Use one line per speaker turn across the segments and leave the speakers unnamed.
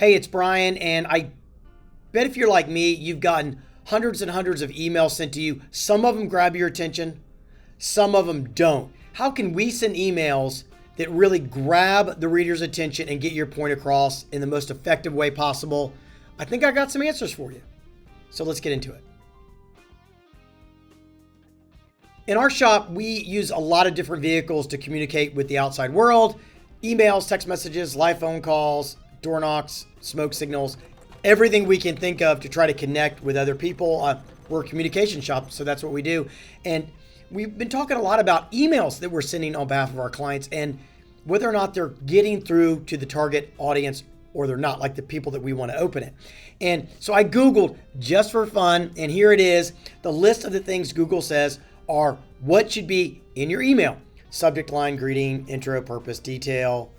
Hey, it's Brian, and I bet if you're like me, you've gotten hundreds and hundreds of emails sent to you. Some of them grab your attention, some of them don't. How can we send emails that really grab the reader's attention and get your point across in the most effective way possible? I think I got some answers for you. So let's get into it. In our shop, we use a lot of different vehicles to communicate with the outside world. Emails, text messages, live phone calls, door knocks, smoke signals, everything we can think of to try to connect with other people. We're a communication shop, so that's what we do. And we've been talking a lot about emails that we're sending on behalf of our clients and whether or not they're getting through to the target audience or they're not, like the people that we want to open it. And so I Googled just for fun, and here it is. The list of the things Google says are what should be in your email. Subject line, greeting, intro, purpose, detail,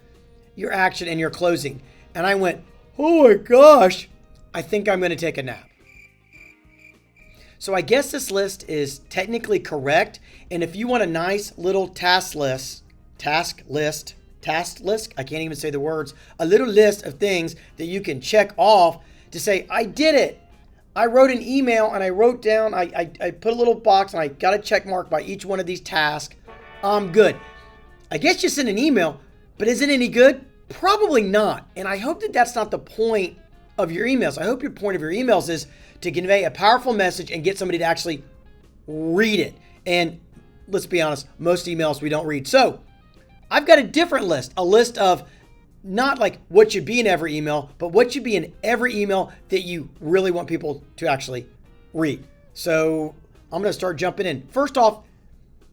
your action, and your closing. And I went, oh my gosh, I think I'm going to take a nap. So I guess this list is technically correct. And if you want a nice little task list, I can't even say the words, a little list of things that you can check off to say, I did it. I wrote an email and I wrote down, I put a little box and I got a check mark by each one of these tasks. I'm good. I guess you send an email, but is it any good? Probably not. And I hope that that's not the point of your emails. I hope your point of your emails is to convey a powerful message and get somebody to actually read it. And let's be honest, most emails we don't read. So I've got a different list, a list of not like what should be in every email, but what should be in every email that you really want people to actually read. So I'm going to start jumping in. First off,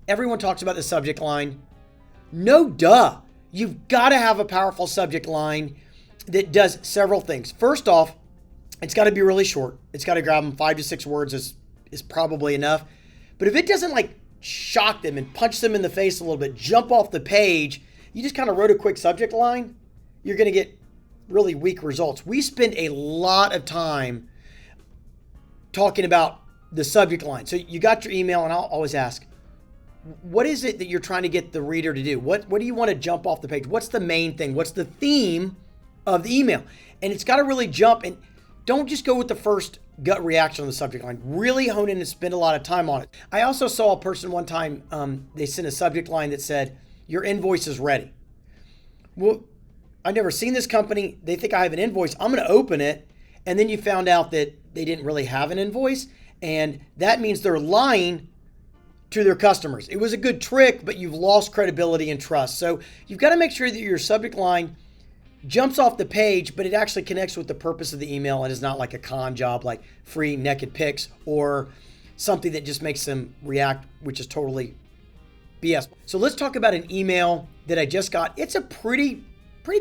everyone talks about the subject line. No duh. You've got to have a powerful subject line that does several things. First off, it's got to be really short. It's got to grab them 5 to 6 words is probably enough. But if it doesn't like shock them and punch them in the face a little bit, jump off the page, you just kind of wrote a quick subject line, you're going to get really weak results. We spend a lot of time talking about the subject line. So you got your email, and I'll always ask, what is it that you're trying to get the reader to do? What do you want to jump off the page? What's the main thing? What's the theme of the email? And it's got to really jump, and don't just go with the first gut reaction on the subject line. Really hone in and spend a lot of time on it. I also saw a person one time, they sent a subject line that said, your invoice is ready. Well, I've never seen this company. They think I have an invoice. I'm going to open it. And then you found out that they didn't really have an invoice. And that means they're lying to their customers. It was a good trick, but you've lost credibility and trust. So you've got to make sure that your subject line jumps off the page, but it actually connects with the purpose of the email and is not like a con job like free naked pics or something that just makes them react, which is totally BS. So let's talk about an email that I just got. It's a pretty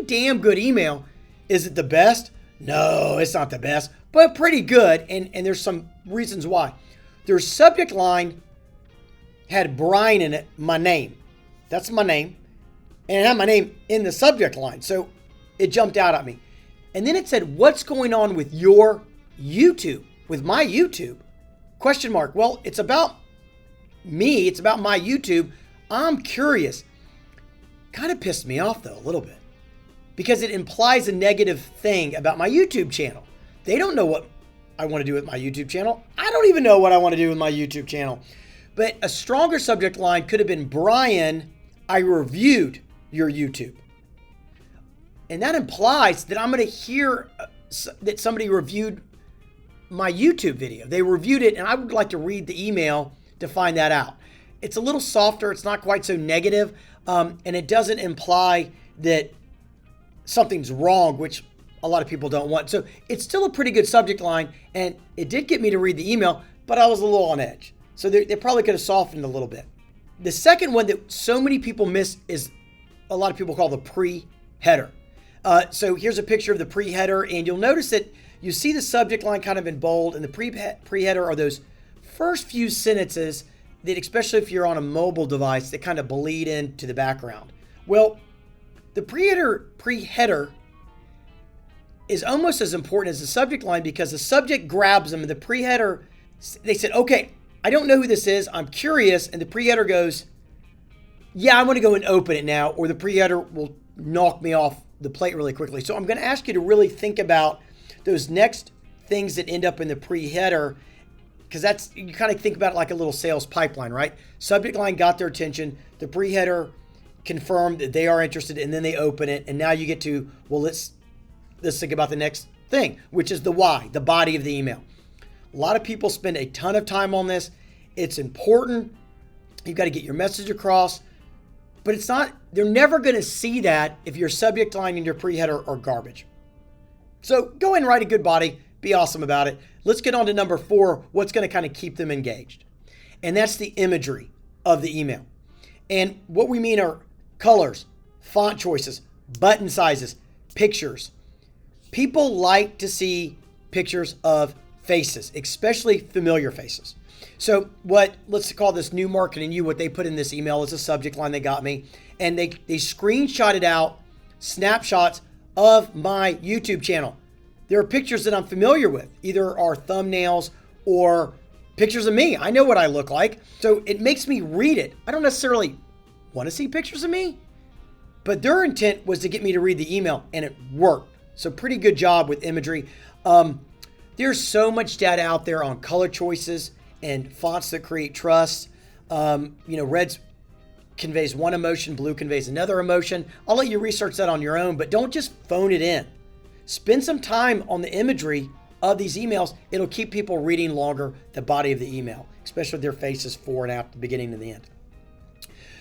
damn good email. Is it the best? No, it's not the best, but pretty good. And there's some reasons why. Their subject line had Brian in it, my name. That's my name. And it had my name in the subject line. So it jumped out at me. And then it said, what's going on with your YouTube? With my YouTube? Question mark. Well, it's about me. It's about my YouTube. I'm curious. Kind of pissed me off though, a little bit. Because it implies a negative thing about my YouTube channel. They don't know what I want to do with my YouTube channel. I don't even know what I want to do with my YouTube channel. But a stronger subject line could have been, Brian, I reviewed your YouTube. And that implies that I'm going to hear that somebody reviewed my YouTube video. They reviewed it, and I would like to read the email to find that out. It's a little softer. It's not quite so negative. And it doesn't imply that something's wrong, which a lot of people don't want. So it's still a pretty good subject line, and it did get me to read the email, but I was a little on edge. So they probably could have softened a little bit. The second one that so many people miss is a lot of people call the pre-header. So here's a picture of the pre-header, and you'll notice that you see the subject line kind of in bold, and the pre-header are those first few sentences that, especially if you're on a mobile device, that kind of bleed into the background. Well, the pre-header is almost as important as the subject line because the subject grabs them, and the pre-header, they said, okay, I don't know who this is. I'm curious. And the pre-header goes, yeah, I want to go and open it now, or the pre-header will knock me off the plate really quickly. So I'm going to ask you to really think about those next things that end up in the pre-header, because that's, you kind of think about it like a little sales pipeline, right? Subject line got their attention, the pre-header confirmed that they are interested, and then they open it, and now you get to, well, let's think about the next thing, which is the why, the body of the email. A lot of people spend a ton of time on this. It's important. You've got to get your message across, but it's not, they're never going to see that if your subject line and your pre-header are garbage. So go ahead and write a good body, be awesome about it. Let's get on to number 4, what's going to kind of keep them engaged. And that's the imagery of the email. And what we mean are colors, font choices, button sizes, pictures. People like to see pictures of faces, especially familiar faces. So let's call this new marketing you, what they put in this email is a subject line they got me. And they screenshotted out snapshots of my YouTube channel. There are pictures that I'm familiar with, either are thumbnails or pictures of me. I know what I look like. So it makes me read it. I don't necessarily want to see pictures of me, but their intent was to get me to read the email, and it worked. So pretty good job with imagery. There's so much data out there on color choices and fonts that create trust. Red conveys one emotion, blue conveys another emotion. I'll let you research that on your own, but don't just phone it in. Spend some time on the imagery of these emails. It'll keep people reading longer, the body of the email, especially with their faces before and after the beginning and the end.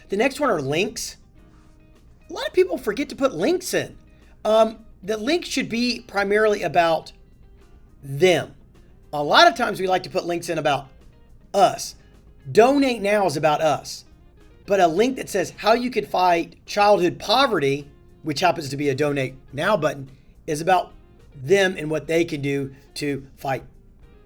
The next one are links. A lot of people forget to put links in. The link should be primarily about them. A lot of times we like to put links in about us. Donate Now is about us. But a link that says how you could fight childhood poverty, which happens to be a Donate Now button, is about them and what they can do to fight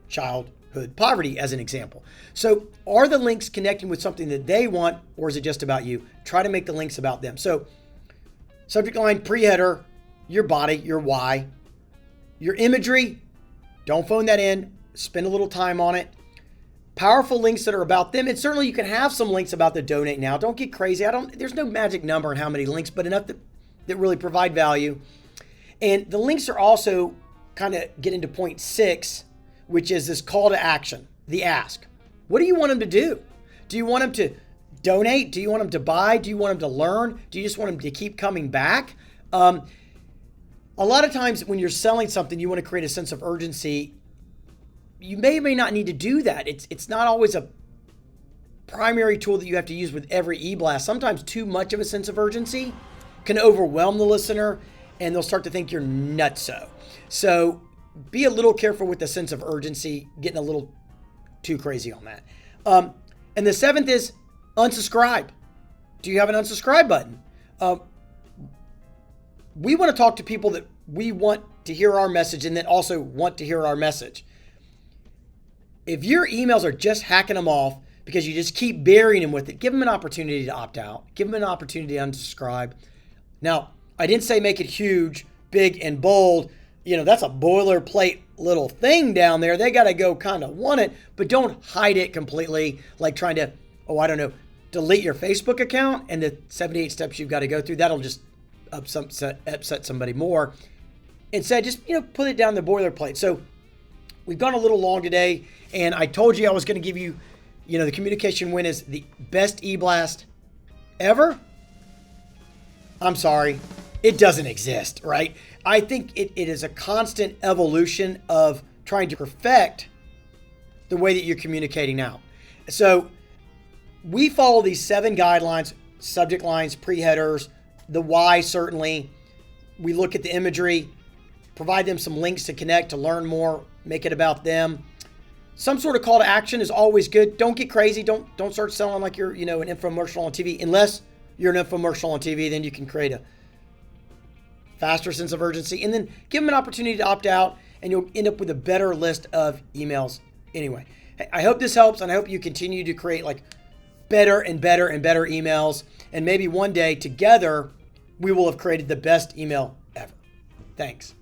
childhood poverty, as an example. So are the links connecting with something that they want, or is it just about you? Try to make the links about them. So subject line, pre-header, your body, your why, your imagery, don't phone that in, spend a little time on it. Powerful links that are about them. And certainly you can have some links about the Donate Now. Don't get crazy. There's no magic number in how many links, but enough that really provide value. And the links are also kind of get into point 6, which is this call to action, the ask. What do you want them to do? Do you want them to donate? Do you want them to buy? Do you want them to learn? Do you just want them to keep coming back? A lot of times when you're selling something, you want to create a sense of urgency. You may or may not need to do that. It's not always a primary tool that you have to use with every e-blast. Sometimes too much of a sense of urgency can overwhelm the listener, and they'll start to think you're nutso. So be a little careful with the sense of urgency, getting a little too crazy on that. And the 7th is unsubscribe. Do you have an unsubscribe button? We want to talk to people that we want to hear our message and that also want to hear our message. If your emails are just hacking them off because you just keep burying them with it, give them an opportunity to opt out. Give them an opportunity to unsubscribe. Now, I didn't say make it huge, big, and bold. That's a boilerplate little thing down there. They got to go kind of want it, but don't hide it completely, like trying to, delete your Facebook account and the 78 steps you've got to go through. That'll just upset somebody more. Instead, just put it down the boilerplate. So we've gone a little long today, and I told you I was going to give you, the communication win is the best e-blast ever. I'm sorry, it doesn't exist, right? I think it is a constant evolution of trying to perfect the way that you're communicating out. So we follow these 7 guidelines: subject lines, pre-headers, the why, certainly. We look at the imagery, provide them some links to connect, to learn more, make it about them. Some sort of call to action is always good. Don't get crazy. Don't start selling like you're, an infomercial on TV. Unless you're an infomercial on TV, then you can create a faster sense of urgency, and then give them an opportunity to opt out, and you'll end up with a better list of emails anyway. I hope this helps, and I hope you continue to create better and better and better emails, and maybe one day together we will have created the best email ever. Thanks.